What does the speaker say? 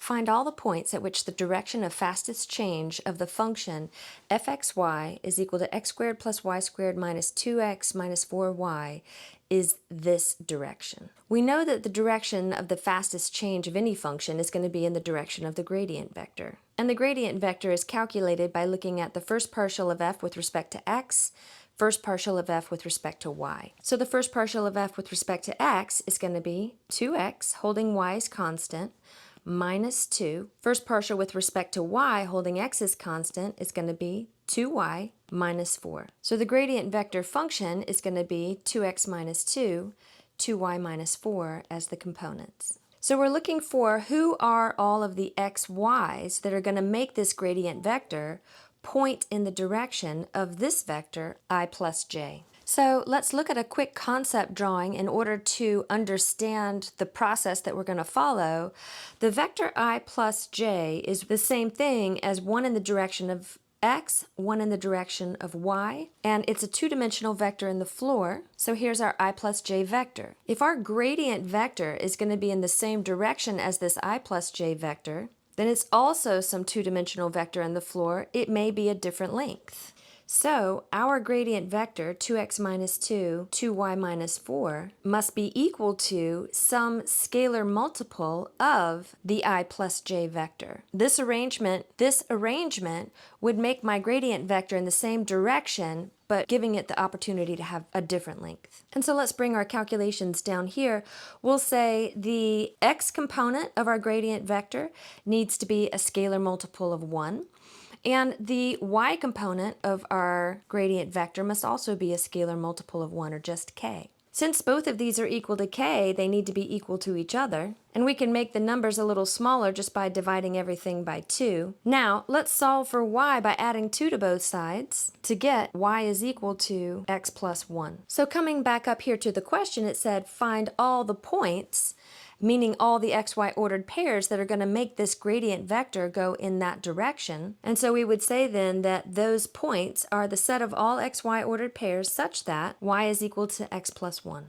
Find all the points at which the direction of fastest change of the function fxy is equal to x squared plus y squared minus 2x minus 4y is this direction. We know that the direction of the fastest change of any function is going to be in the direction of the gradient vector. And the gradient vector is calculated by looking at the first partial of f with respect to x, first partial of f with respect to y. So the first partial of f with respect to x is going to be 2x, holding y as constant, minus 2. First partial with respect to y, holding x as constant, is going to be 2y minus 4. So the gradient vector function is going to be 2x minus 2, 2y minus 4 as the components. So we're looking for who are all of the xy's that are going to make this gradient vector point in the direction of this vector I plus j. So let's look at a quick concept drawing in order to understand the process that we're going to follow. The vector I plus j is the same thing as one in the direction of x, one in the direction of y, and it's a two-dimensional vector in the floor. So here's our I plus j vector. If our gradient vector is going to be in the same direction as this I plus j vector, then it's also some two-dimensional vector in the floor. It may be a different length. So our gradient vector, 2x minus 2, 2y minus 4, must be equal to some scalar multiple of the I plus j vector. This arrangement would make my gradient vector in the same direction, but giving it the opportunity to have a different length. And so let's bring our calculations down here. We'll say the x component of our gradient vector needs to be a scalar multiple of 1. And the y component of our gradient vector must also be a scalar multiple of 1, or just k. Since both of these are equal to k, they need to be equal to each other. And we can make the numbers a little smaller just by dividing everything by 2. Now, let's solve for y by adding 2 to both sides to get y is equal to x plus 1. So coming back up here to the question, it said find all the points, meaning all the xy ordered pairs that are going to make this gradient vector go in that direction. And so we would say then that those points are the set of all xy ordered pairs such that y is equal to x plus 1.